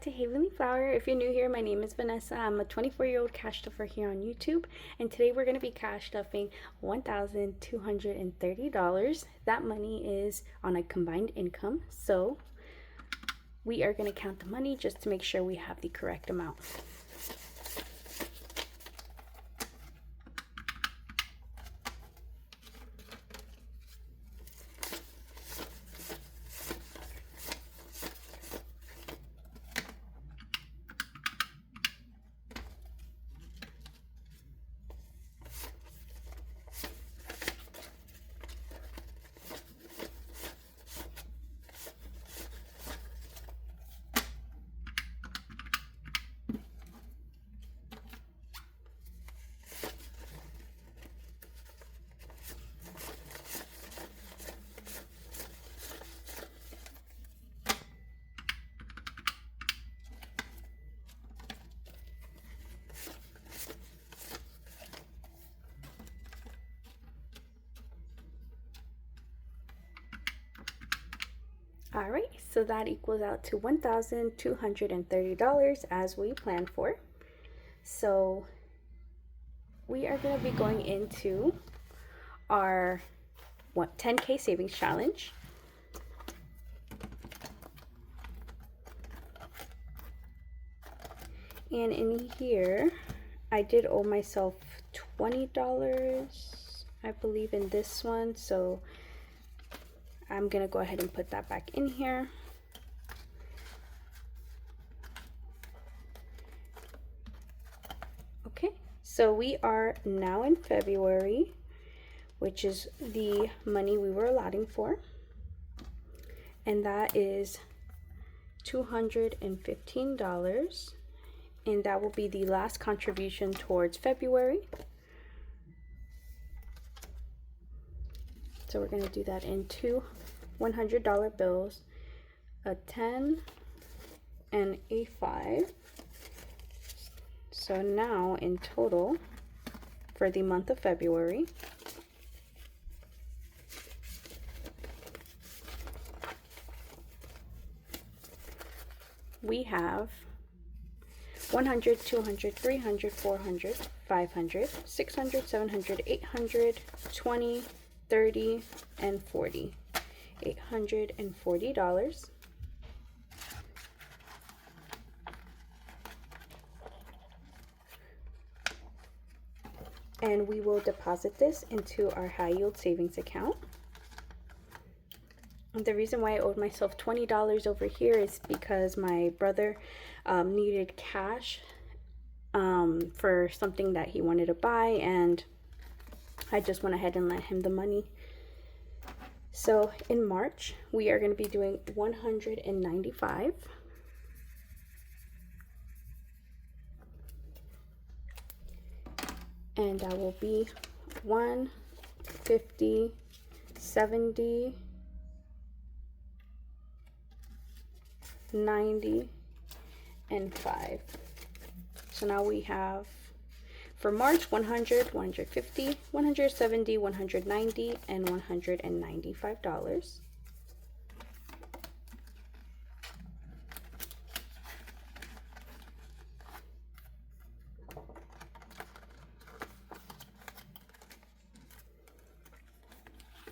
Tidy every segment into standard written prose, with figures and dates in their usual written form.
to Heavenly Flower. If you're new here, my name is Vanessa. I'm a 24-year-old cash stuffer here on YouTube, and today we're going to be cash stuffing $1,230. That money is on a combined income, so we are going to count the money just to make sure we have the correct amount. Alright, so that equals out to $1,230 as we planned for. So we are going to be going into our 10K savings challenge. And in here, I did owe myself $20, I believe, in this one. So I'm gonna go ahead and put that back in here. Okay, so we are now in February, which is the money we were allotting for, and that is $215, and that will be the last contribution towards February. So we're going to do that in two $100 bills, a 10 and a 5. So now in total for the month of February, we have 100, 200, 300, 400, 500, 600, 700, 800, 20, 30, and 40. $840. And we will deposit this into our high yield savings account. And the reason why I owed myself $20 over here is because my brother needed cash for something that he wanted to buy, and I just went ahead and lent him the money. So in March, we are going to be doing 195. And that will be 150, 70, 90, and 5. So now we have, for March, 100, 150, 170, 190, and $195.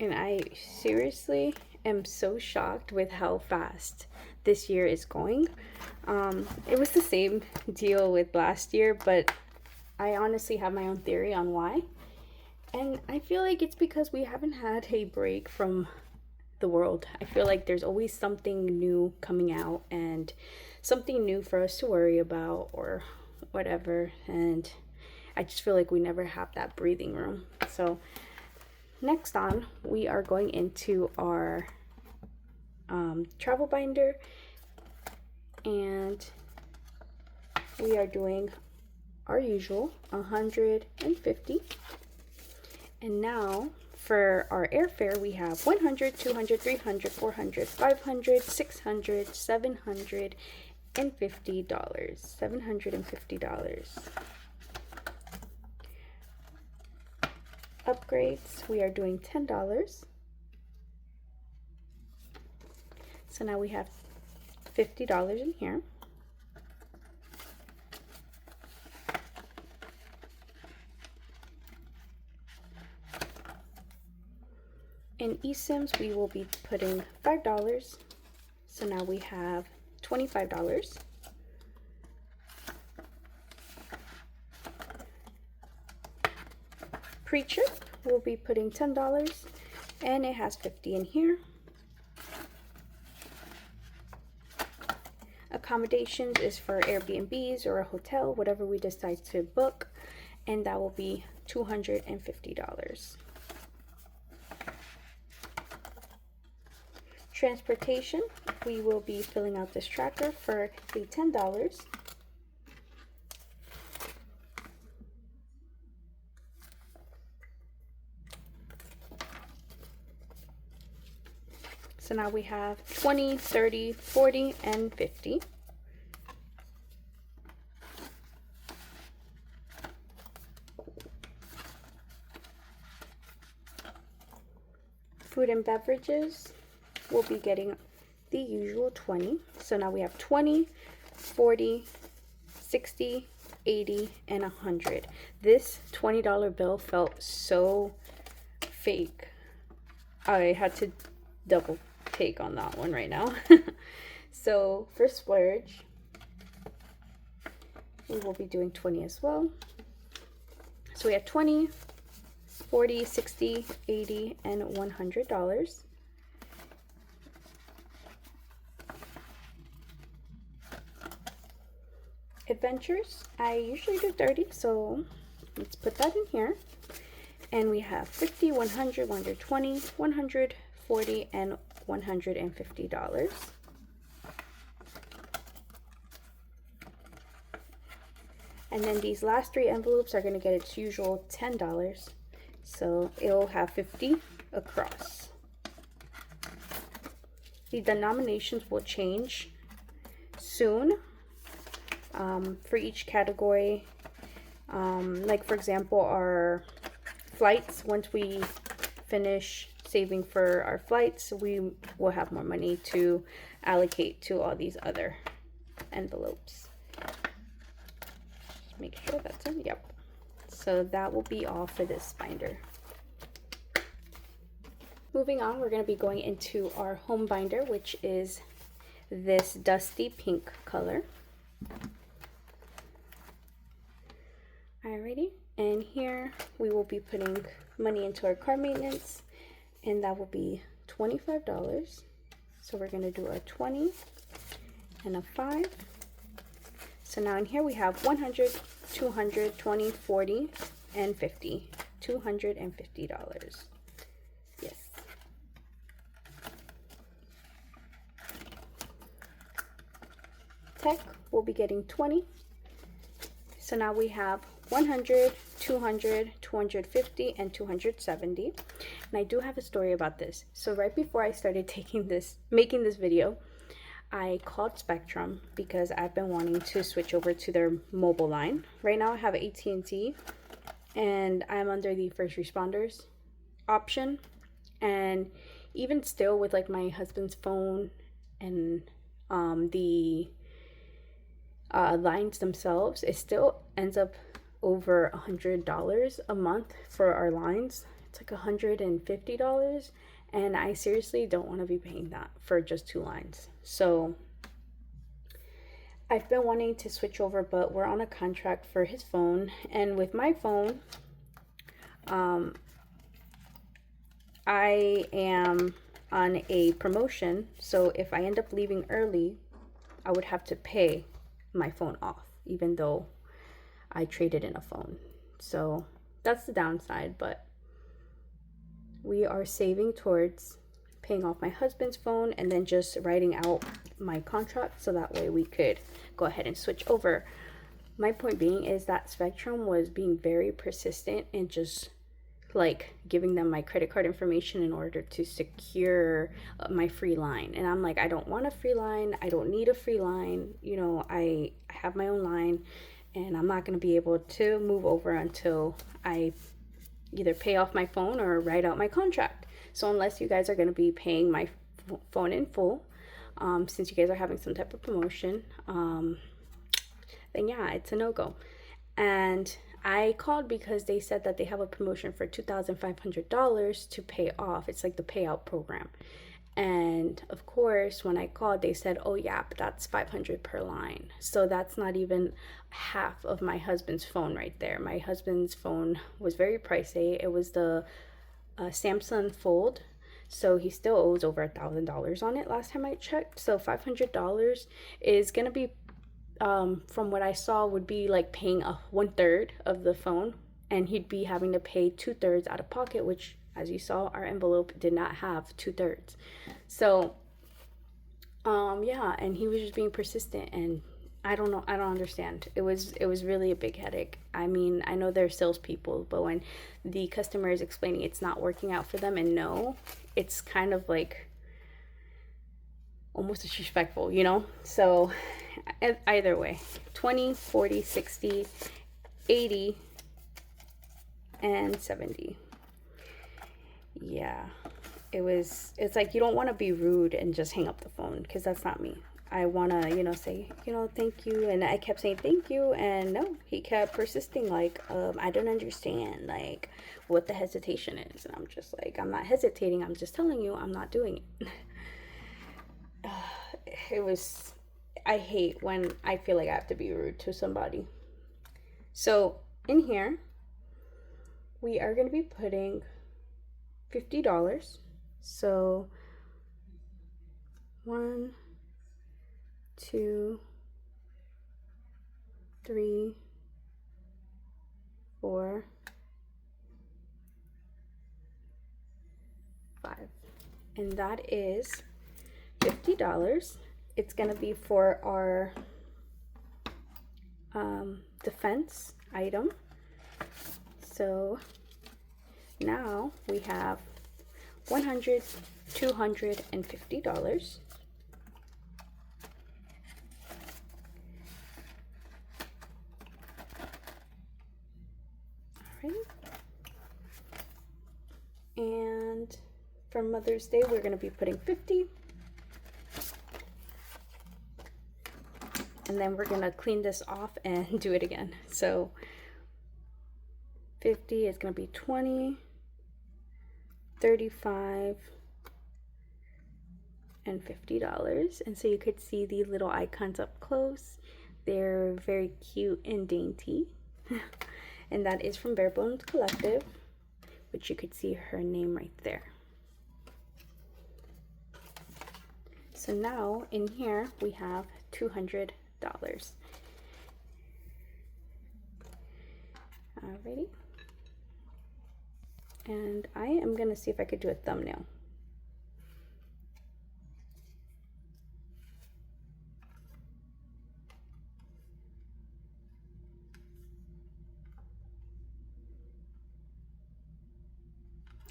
And I seriously am so shocked with how fast this year is going. It was the same deal with last year, but I honestly have my own theory on why. And I feel like it's because we haven't had a break from the world. I feel like there's always something new coming out and something new for us to worry about or whatever. And I just feel like we never have that breathing room. So next on, we are going into our travel binder, and we are doing our usual 150. And now for our airfare, we have 100, 200, 300, 400, 500, 600, $750. $750. Upgrades, we are doing $10. So now we have $50 in here. In eSIMs, we will be putting $5. So now we have $25. Pre-trip, we'll be putting $10, and it has 50 in here. Accommodations is for Airbnbs or a hotel, whatever we decide to book, and that will be $250. Transportation, we will be filling out this tracker for the $10. So now we have 20, 30, 40, and 50. Food and beverages, we'll be getting the usual 20. So now we have 20, 40, 60, 80, and 100. This $20 bill felt so fake. I had to double take on that one right now. So for splurge, we will be doing 20 as well. So we have 20, 40, 60, 80, and $100. Adventures, I usually do 30, so let's put that in here. And we have 50, 100, 120, 140, and $150. And then these last three envelopes are going to get its usual $10. So it'll have 50 across. The denominations will change soon for each category. Like for example, our flights, once we finish saving for our flights, we will have more money to allocate to all these other envelopes. Just make sure that's in. Yep. So that will be all for this binder. Moving on, we're going to be going into our home binder, which is this dusty pink color. Alrighty, and here we will be putting money into our car maintenance, and that will be $25. So we're going to do a 20 and a 5. So now in here we have 100, 200, 20, 40, and 50. $250. Yes. Tech, we'll be getting 20. So now we have 100, 200, 250, and 270. And I do have a story about this. So right before I started making this video, I called Spectrum because I've been wanting to switch over to their mobile line. Right now I have AT&T and I'm under the first responders option. And even still with like my husband's phone and the lines themselves, it still ends up over $100 a month for our lines. It's like $150, and I seriously don't want to be paying that for just 2 lines. So I've been wanting to switch over, but we're on a contract for his phone, and with my phone I am on a promotion, so if I end up leaving early, I would have to pay my phone off, even though I traded in a phone. So that's the downside, but we are saving towards paying off my husband's phone and then just writing out my contract so that way we could go ahead and switch over. My point being is that Spectrum was being very persistent and just like giving them my credit card information in order to secure my free line. And I'm like, I don't want a free line. I don't need a free line. You know, I have my own line and I'm not going to be able to move over until I either pay off my phone or write out my contract. So unless you guys are going to be paying my phone in full, since you guys are having some type of promotion, then yeah, it's a no-go. And I called because they said that they have a promotion for $2,500 to pay off. It's like the payout program. And of course, when I called, they said, oh yeah, but that's 500 per line. So that's not even half of my husband's phone right there. My husband's phone was very pricey. It was the Samsung Fold. So he still owes over $1,000 on it last time I checked. So $500 is gonna be, from what I saw, would be like paying a 1/3 of the phone, and he'd be having to pay 2/3 out of pocket, which, as you saw, our envelope did not have 2/3. So yeah, and he was just being persistent, and I don't know, I don't understand. It was really a big headache. I mean, I know they're salespeople, but when the customer is explaining it's not working out for them, and no, it's kind of like almost disrespectful, you know? So either way, 20, 40, 60, 80, and 70. Yeah, it's like you don't want to be rude and just hang up the phone, because that's not me. I want to, say, thank you. And I kept saying thank you. And no, he kept persisting, like, I don't understand, like, what the hesitation is. And I'm just like, I'm not hesitating. I'm just telling you I'm not doing it. I hate when I feel like I have to be rude to somebody. So in here, we are going to be putting $50. So 1, 2, 3, 4, 5. And that is $50. It's gonna be for our defense item. So now we have $100, $250. Alright. And for Mother's Day, we're going to be putting 50. And then we're going to clean this off and do it again. So 50 is going to be 20, 35, and $50. And so you could see the little icons up close. They're very cute and dainty. And that is from Bare Bones Collective, which you could see her name right there. So now in here we have $200. Alrighty. And I am gonna see if I could do a thumbnail.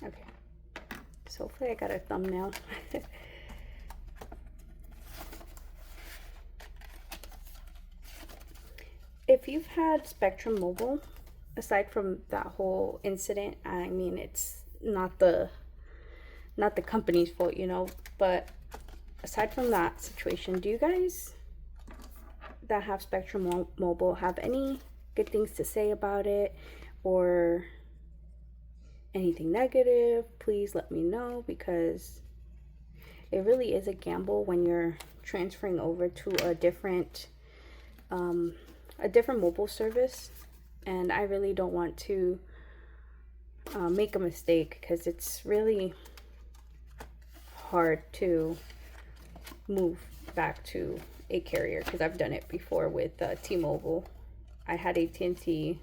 Okay, so hopefully I got a thumbnail. If you've had Spectrum Mobile, aside from that whole incident, I mean, it's not the company's fault, but aside from that situation, do you guys that have Spectrum Mobile have any good things to say about it, or anything negative? Please let me know, because it really is a gamble when you're transferring over to a different mobile service, and I really don't want to make a mistake, because it's really hard to move back to a carrier, because I've done it before with T-Mobile. I had AT&T,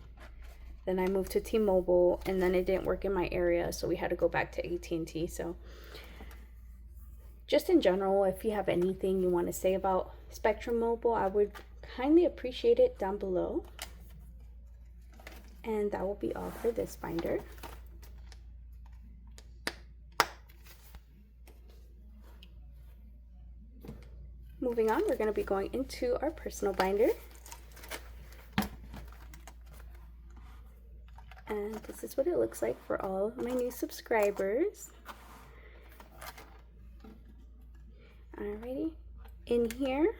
then I moved to T-Mobile, and then it didn't work in my area, so we had to go back to AT&T. So just in general, if you have anything you want to say about Spectrum Mobile, I would kindly appreciate it down below. And that will be all for this binder. Moving on, we're going to be going into our personal binder. And this is what it looks like for all my new subscribers. Alrighty, in here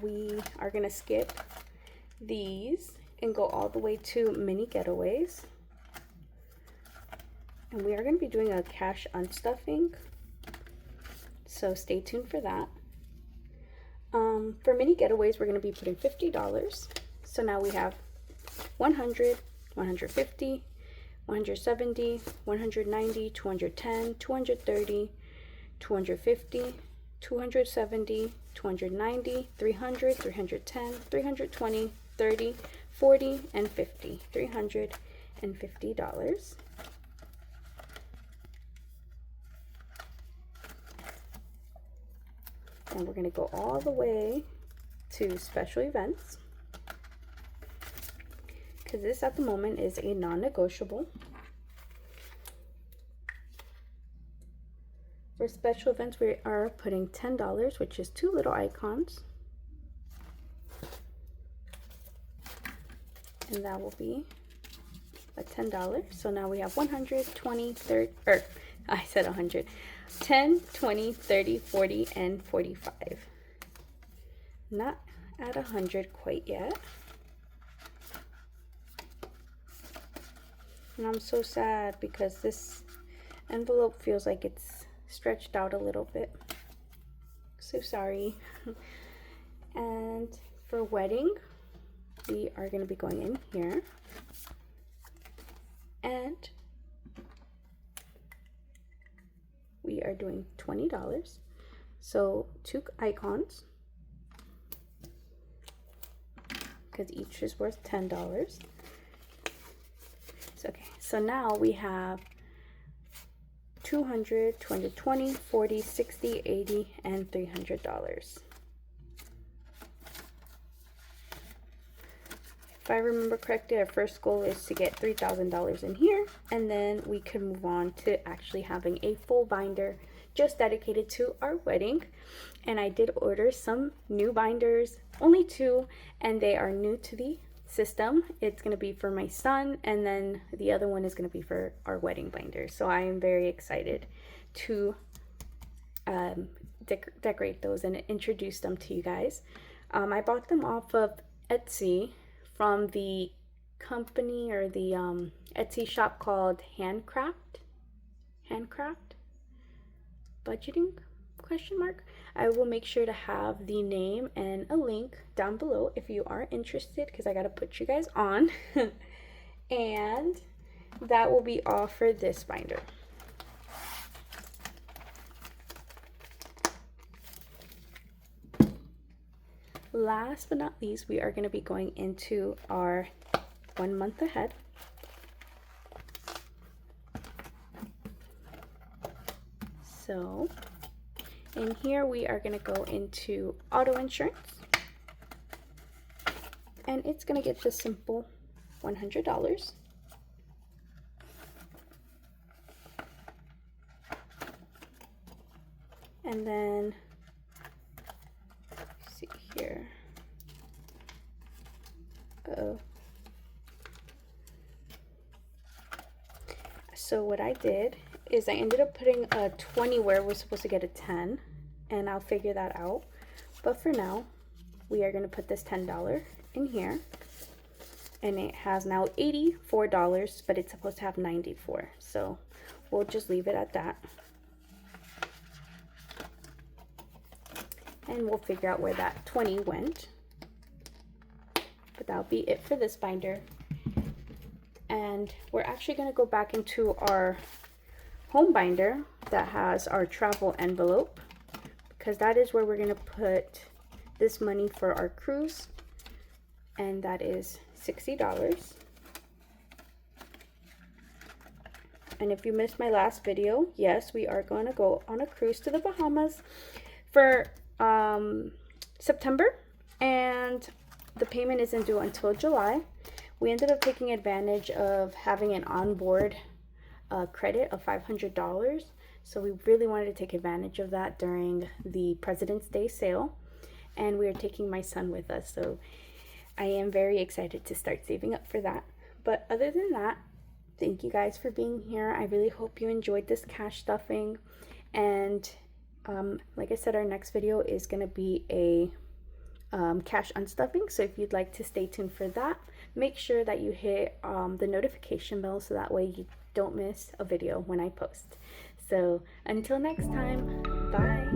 we are going to skip these and go all the way to mini getaways. And we are going to be doing a cash unstuffing, so stay tuned for that. For mini getaways, we're going to be putting $50. So now we have 100, 150, 170, 190, 210, 230, 250, 270, 290, 300, 310, 320, 30, 40, and 50. $350. And we're going to go all the way to special events, because this at the moment is a non-negotiable. For special events, we are putting $10, which is 2 little icons. And that will be a $10. So now we have 100, 20, 30, or I said 100. 10, 20, 30, 40, and 45. Not at 100 quite yet. And I'm so sad because this envelope feels like it's stretched out a little bit. So sorry. And for wedding, we are going to be going in here. And we are doing $20. So 2 icons, because each is worth $10. So, okay, so now we have 200, 220, 40, 60, 80, and $300. If I remember correctly, our first goal is to get $3,000 in here, and then we can move on to actually having a full binder just dedicated to our wedding. And I did order some new binders, only 2, and they are new to the system. It's going to be for my son, and then the other one is going to be for our wedding binder. So I am very excited to decorate those and introduce them to you guys. I bought them off of Etsy from the company or the Etsy shop called Handcraft budgeting ? I will make sure to have the name and a link down below if you are interested, because I got to put you guys on. And that will be all for this binder. Last but not least, we are going to be going into our 1 month ahead. So in here we are going to go into auto insurance, and it's going to get the simple $100. And then see here. So what I did is I ended up putting a 20 where we're supposed to get a 10, and I'll figure that out. But for now, we are going to put this $10 in here, and it has now $84, but it's supposed to have 94. So we'll just leave it at that. And we'll figure out where that 20 went. But that'll be it for this binder. And we're actually going to go back into our home binder that has our travel envelope, because that is where we're going to put this money for our cruise, and that is $60. And if you missed my last video, yes, we are going to go on a cruise to the Bahamas for September, and the payment isn't due until July. We ended up taking advantage of having an onboard credit of $500, so we really wanted to take advantage of that during the President's Day sale, and we are taking my son with us, so I am very excited to start saving up for that. But other than that, thank you guys for being here. I really hope you enjoyed this cash stuffing, and like I said, our next video is going to be a cash unstuffing. So if you'd like to stay tuned for that, make sure that you hit the notification bell so that way you don't miss a video when I post. So until next time, bye.